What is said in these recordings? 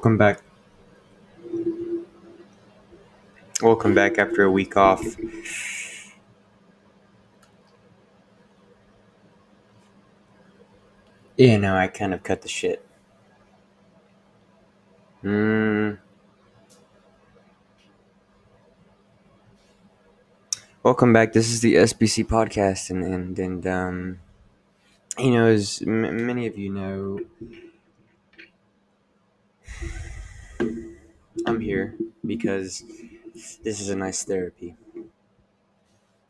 Welcome back. Welcome back after a week off. I kind of cut the shit. Welcome back. This is the SBC Podcast, and as many of you know, I'm here because this is a nice therapy.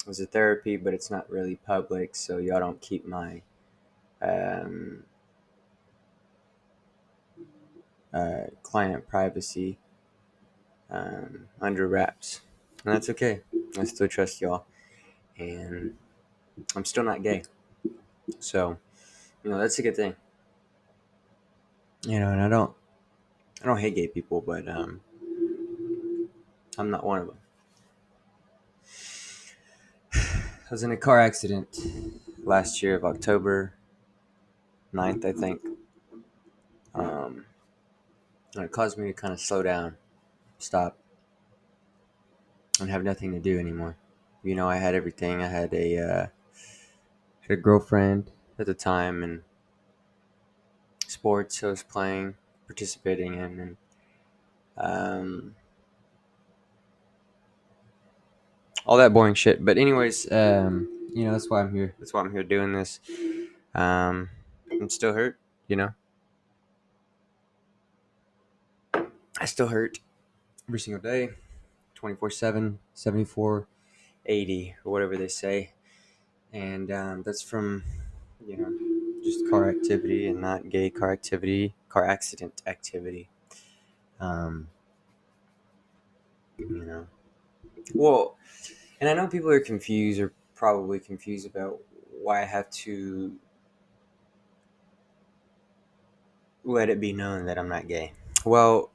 It's a therapy, but it's not really public, so y'all don't keep my client privacy under wraps, and that's okay. I still trust y'all, and I'm still not gay, so that's a good thing. And I don't hate gay people, but I'm not one of them. I was in a car accident last year of October 9th, I think. And it caused me to kind of slow down, stop, and have nothing to do anymore. I had everything. I had a girlfriend at the time, and sports I was playing, participating in, and all that boring shit. But anyways, that's why I'm here. That's why I'm here doing this. I'm still hurt, I still hurt every single day, 24/7, 74, 80, or whatever they say. And that's from, just car activity and not gay car activity, car accident activity. Well, and I know people are confused or probably confused about why I have to let it be known that I'm not gay. Well,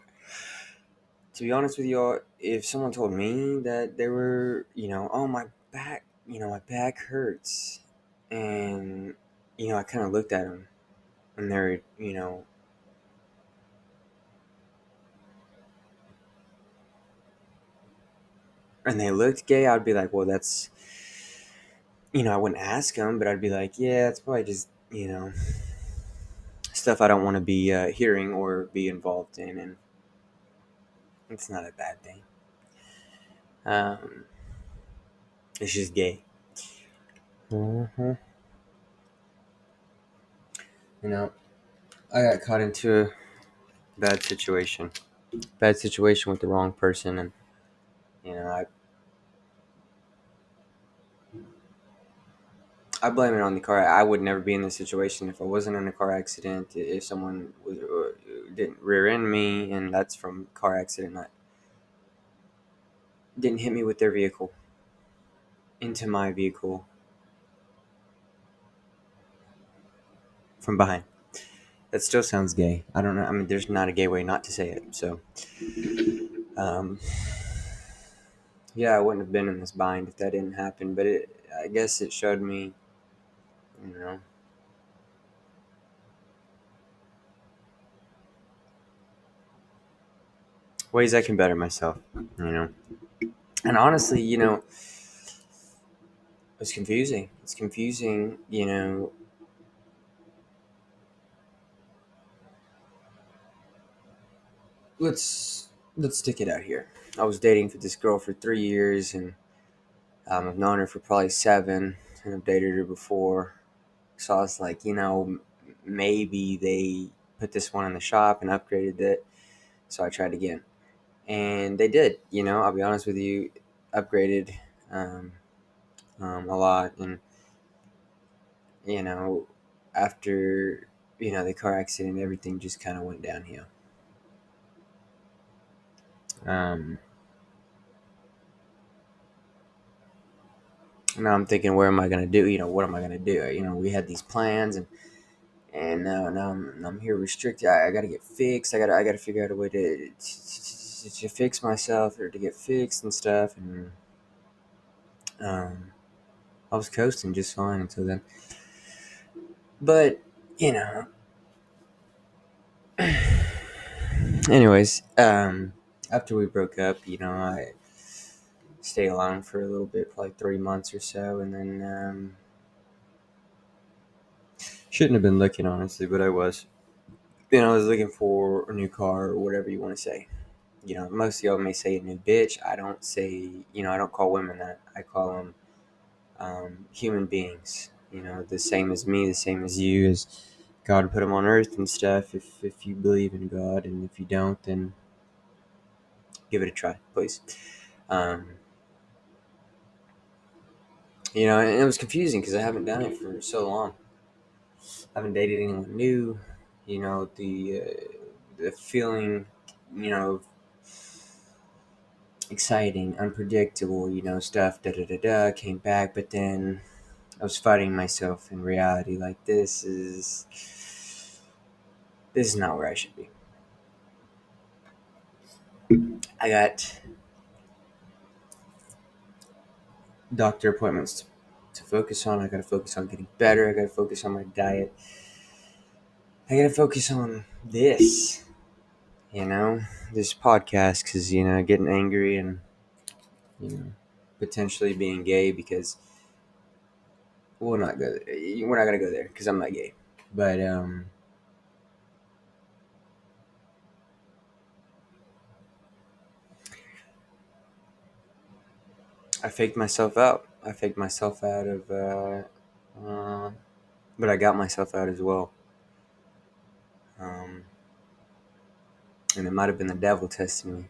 to be honest with y'all, if someone told me that they were, oh, my back, my back hurts, and, I kind of looked at them, and they're, and they looked gay, I'd be like, well, that's, I wouldn't ask them, but I'd be like, yeah, it's probably just, stuff I don't want to be hearing or be involved in, and it's not a bad thing. It's just gay. Mm-hmm. I got caught into a bad situation with the wrong person, and I blame it on the car. I would never be in this situation if I wasn't in a car accident. If someone didn't rear end me, and that's from car accident, not didn't hit me with their vehicle into my vehicle from behind. That still sounds gay. I don't know. I mean, there's not a gay way not to say it. So, yeah, I wouldn't have been in this bind if that didn't happen. But I guess it showed me, ways I can better myself, And honestly, it's confusing. It's confusing, Let's stick it out here. I was dating for this girl for 3 years, and I've known her for probably 7, and I've dated her before. So I was like, maybe they put this one in the shop and upgraded it. So I tried again, and they did. I'll be honest with you, upgraded a lot, and after the car accident, everything just kind of went downhill. Now I'm thinking, where am I gonna do? What am I gonna do? We had these plans, and now I'm here restricted. I gotta get fixed. I gotta figure out a way to fix myself, or to get fixed and stuff. And I was coasting just fine until then. But Anyways, after we broke up, I stayed alone for a little bit, for like 3 months or so, and then shouldn't have been looking, honestly, but I was. I was looking for a new car or whatever you want to say. Most of y'all may say a new bitch. I don't say, I don't call women that. I call them human beings. The same as me, the same as you, as God put them on earth and stuff. If you believe in God, and if you don't, then give it a try, please. Um, and it was confusing because I haven't done it for so long. I haven't dated anyone new. The feeling, of exciting, unpredictable, stuff, da da da da, came back, but then I was fighting myself in reality. Like, this is not where I should be. I got doctor appointments to focus on. I got to focus on getting better. I got to focus on my diet. I got to focus on this podcast, because, getting angry and, you know, potentially being gay, because we're not going to go there because I'm not gay. But, I faked myself out. I faked myself out of, but I got myself out as well. Um, and it might have been the devil testing me.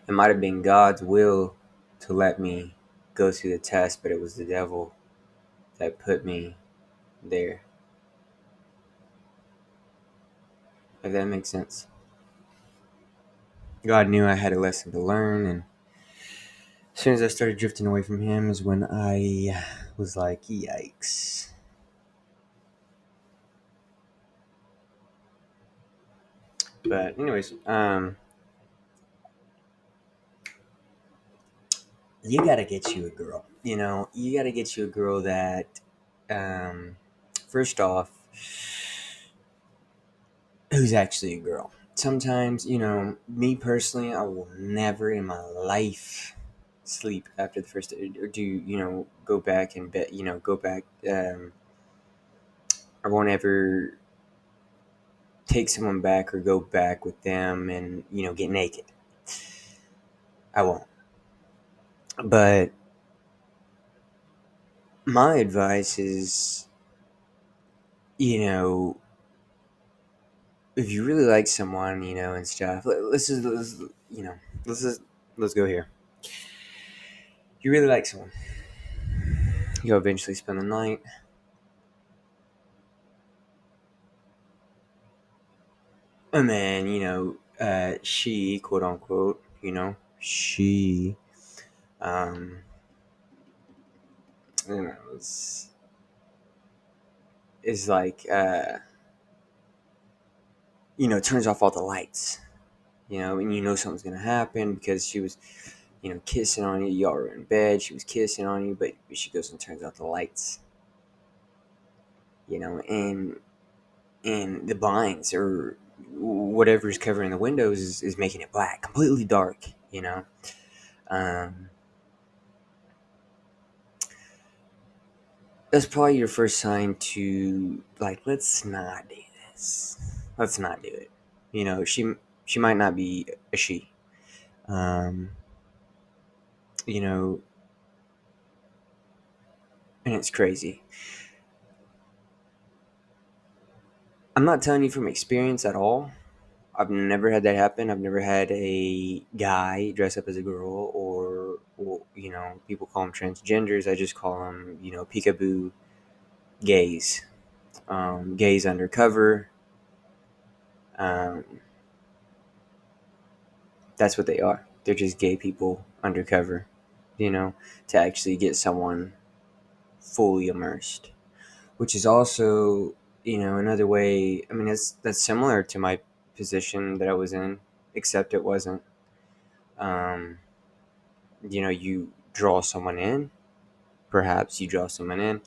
It might have been God's will to let me go through the test, but it was the devil that put me there. If that makes sense. God knew I had a lesson to learn, and as soon as I started drifting away from Him is when I was like, yikes. But anyways, you gotta get you a girl. You gotta get you a girl that, first off, who's actually a girl. Sometimes, me personally, I will never in my life sleep after the first day, or do, go back and bet, go back. I won't ever take someone back or go back with them and, get naked. I won't. But my advice is, you know, if you really like someone, and stuff, let's just, let's go here. You really like someone, you'll eventually spend the night. And then, she, quote unquote, she, um, is like, turns off all the lights, and something's going to happen because she was, kissing on you. Y'all were in bed. She was kissing on you, but she goes and turns out the lights, and the blinds or whatever's covering the windows is making it black, completely dark, Um, that's probably your first sign to, like, let's not do this. Let's not do it. She might not be a she. Um, you know, and it's crazy. I'm not telling you from experience at all. I've never had that happen. I've never had a guy dress up as a girl, or people call them transgenders. I just call them, peekaboo gays, gays undercover. Um, that's what they are. They're just gay people undercover, to actually get someone fully immersed, which is also, another way. I mean, that's similar to my position that I was in, except it wasn't. Um, you draw someone in, perhaps you draw someone in,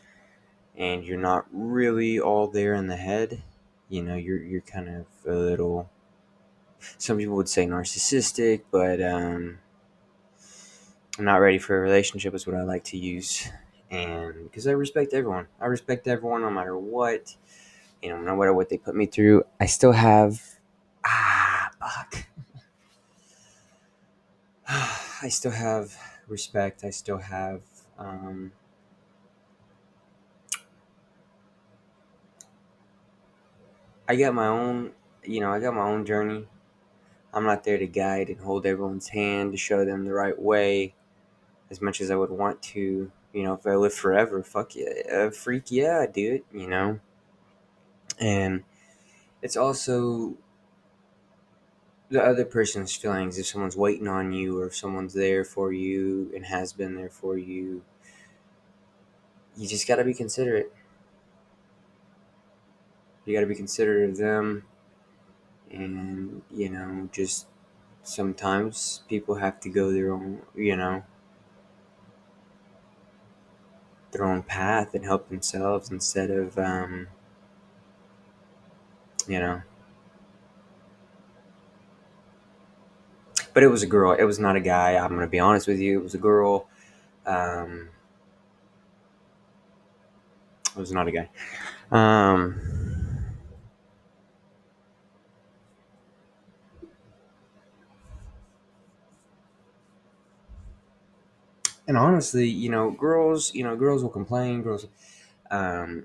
and you're not really all there in the head. You're kind of a little. Some people would say narcissistic, but I'm not ready for a relationship is what I like to use. And because I respect everyone, no matter what, no matter what they put me through. I still have fuck. I still have respect. I still have um, I got my own, I got my own journey. I'm not there to guide and hold everyone's hand to show them the right way as much as I would want to. If I live forever, fuck yeah, freak yeah, dude. And it's also the other person's feelings. If someone's waiting on you, or if someone's there for you and has been there for you, you just got to be considerate. You got to be considerate of them. And, just sometimes people have to go their own path and help themselves instead of, you know. But it was a girl. It was not a guy. I'm going to be honest with you. It was a girl. Um, it was not a guy. Um, and honestly, girls will complain. Girls, you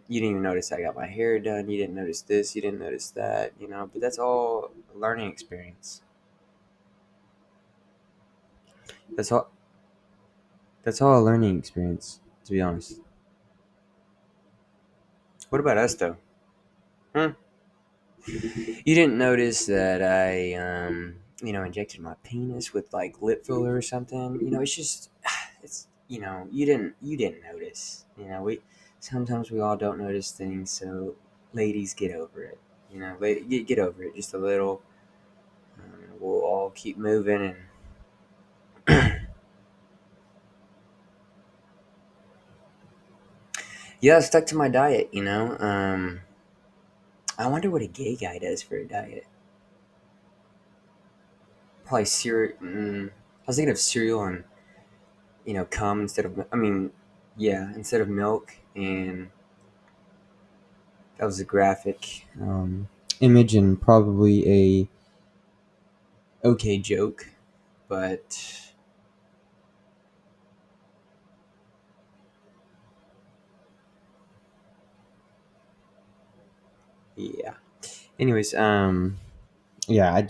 didn't even notice I got my hair done. You didn't notice this. You didn't notice that. But that's all a learning experience. That's all. That's all a learning experience. To be honest. What about us though? Hmm? You didn't notice that I, injected my penis with like lip filler or something. It's just, you didn't notice. Sometimes we all don't notice things. So, ladies, get over it. Get over it just a little. We'll all keep moving and. Yeah, I stuck to my diet. I wonder what a gay guy does for a diet. Probably cereal. I was thinking of cereal and cum instead of. I mean, yeah, instead of milk, and that was a graphic image and probably a okay joke, but yeah. Anyways, yeah,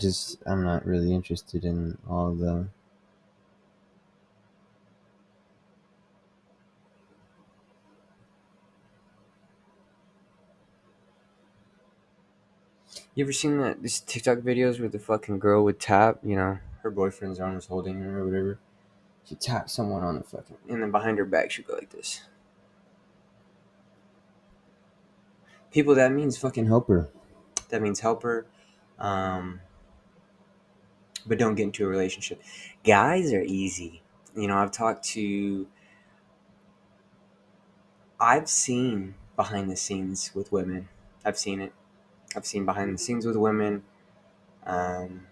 I'm not really interested in all the. You ever seen that these TikTok videos where the fucking girl would tap, her boyfriend's arm was holding her or whatever. She tapped someone on the fucking, and then behind her back she'd go like this. People, that means fucking help her. That means help her. Um, but don't get into a relationship. Guys are easy. I've seen behind the scenes with women. I've seen it. I've seen behind the scenes with women. Um,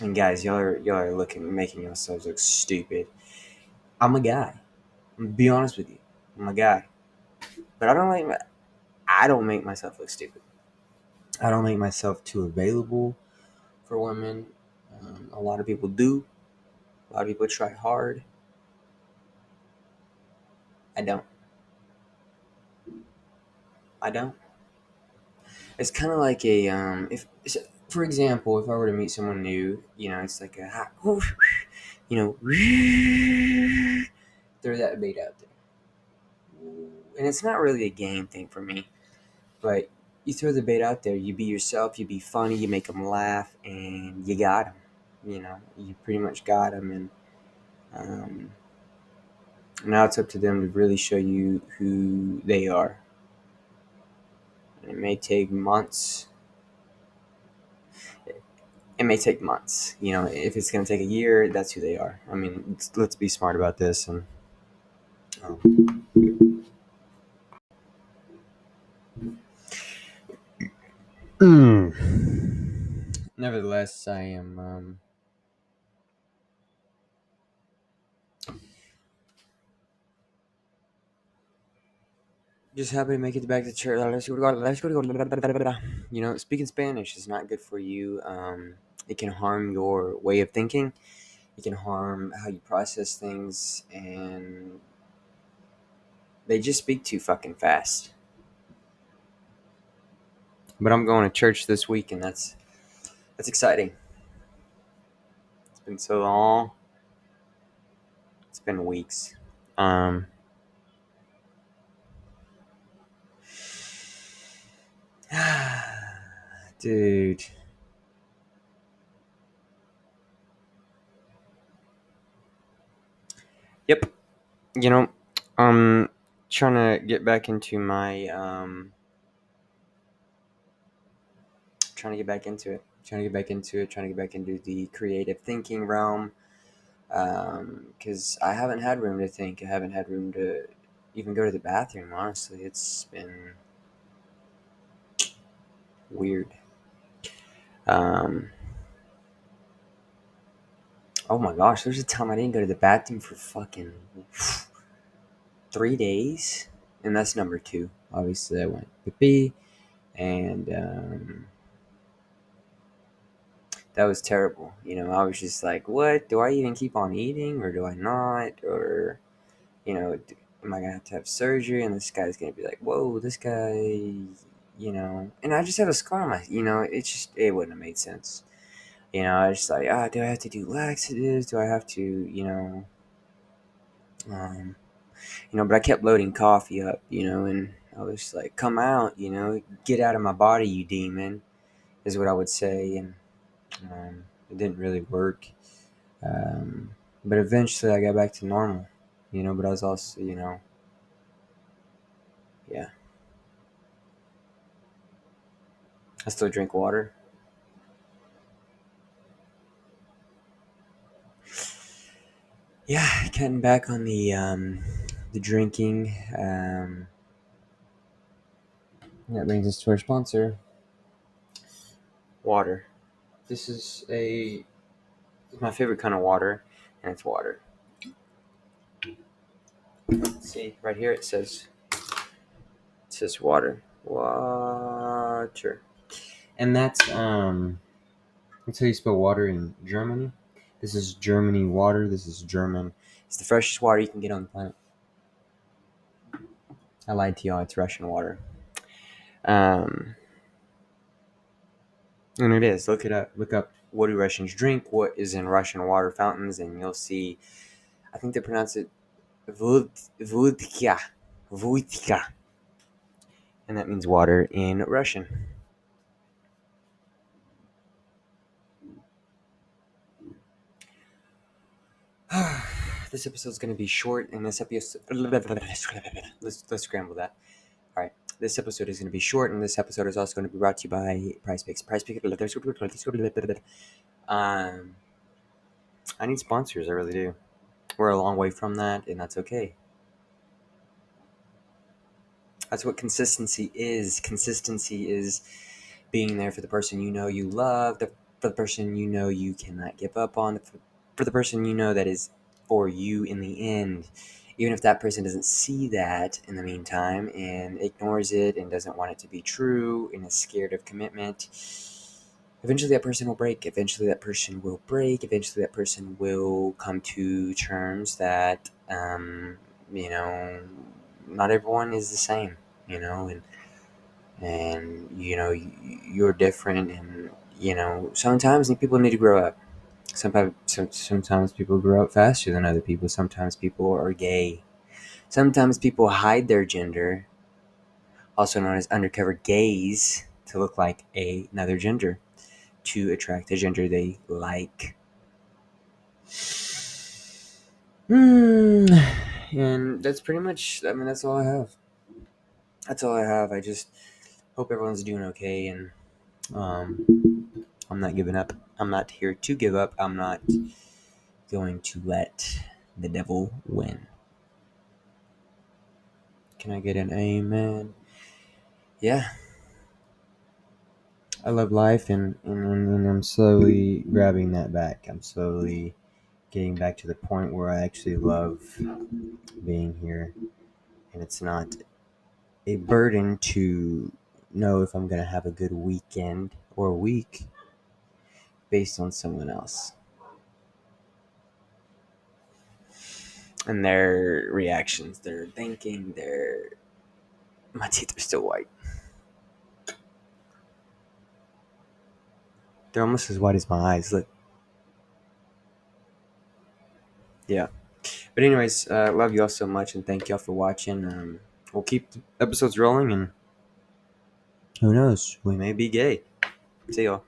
and guys, y'all are making yourselves look stupid. I'm a guy. I'm gonna be honest with you. I'm a guy, but I don't make myself look stupid. I don't make myself too available for women. A lot of people do. A lot of people try hard. I don't. I don't. It's kind of like a if for example, if I were to meet someone new, it's like a you know throw that bait out there, and it's not really a game thing for me, but you throw the bait out there, you be yourself, you be funny, you make them laugh, and you got them. You pretty much got them, and um, now it's up to them to really show you who they are. And it may take months. It may take months. If it's going to take a year, that's who they are. I mean, let's be smart about this. And Nevertheless, I am just happy to make it back to church. Speaking Spanish is not good for you. It can harm your way of thinking. It can harm how you process things, and they just speak too fucking fast. But I'm going to church this week, and that's exciting. It's been so long. It's been weeks. Um, dude. Yep. You know, I'm trying to get back into my trying to get back into it. Trying to get back into it. Trying to get back into the creative thinking realm. Because I haven't had room to think. I haven't had room to even go to the bathroom. Honestly, it's been weird. Um, oh my gosh, there's a time I didn't go to the bathroom for fucking 3 days, and that's number two. Obviously, I went pee, and that was terrible. I was just like, what? Do I even keep on eating, or do I not? Or, am I going to have surgery? And this guy's going to be like, whoa, this guy, and I just have a scar on it wouldn't have made sense. I was just like, do I have to do laxatives? Do I have to, um, but I kept loading coffee up, and I was just like, come out, get out of my body, you demon, is what I would say. And it didn't really work. But eventually I got back to normal, but I was also, yeah, I still drink water. Yeah, cutting back on the drinking. That brings us to our sponsor, water. This is my favorite kind of water, and it's water. See, right here it says water, and that's how you spell water in Germany. This is Germany water. This is German. It's the freshest water you can get on the planet. I lied to y'all. It's Russian water. Um, and it is. Look it up. Look up what do Russians drink, what is in Russian water fountains, and you'll see. I think they pronounce it vodka, vodka, and that means water in Russian. This episode's going to be short, and this episode. Let's scramble that. All right. This episode is going to be short, and this episode is also going to be brought to you by Price Picks. Price Picks. I need sponsors. I really do. We're a long way from that, and that's okay. That's what consistency is. Consistency is being there for the person you love, for the person you cannot give up on, for the person that is for you in the end. Even if that person doesn't see that in the meantime and ignores it and doesn't want it to be true and is scared of commitment, eventually that person will break. Eventually that person will break. Eventually that person will come to terms that, not everyone is the same, and you're different, and sometimes people need to grow up. Sometimes people grow up faster than other people. Sometimes people are gay. Sometimes people hide their gender, also known as undercover gays, to look like another gender, to attract the gender they like. And that's pretty much, that's all I have. That's all I have. I just hope everyone's doing okay, and I'm not giving up. I'm not here to give up. I'm not going to let the devil win. Can I get an amen? Yeah. I love life, and I'm slowly grabbing that back. I'm slowly getting back to the point where I actually love being here, and it's not a burden to know if I'm going to have a good weekend or week based on someone else and their reactions, their thinking, their. My teeth are still white. They're almost as white as my eyes. Look. Yeah. But anyways, love y'all so much, and thank y'all for watching. We'll keep the episodes rolling, and who knows, we may be gay. See y'all.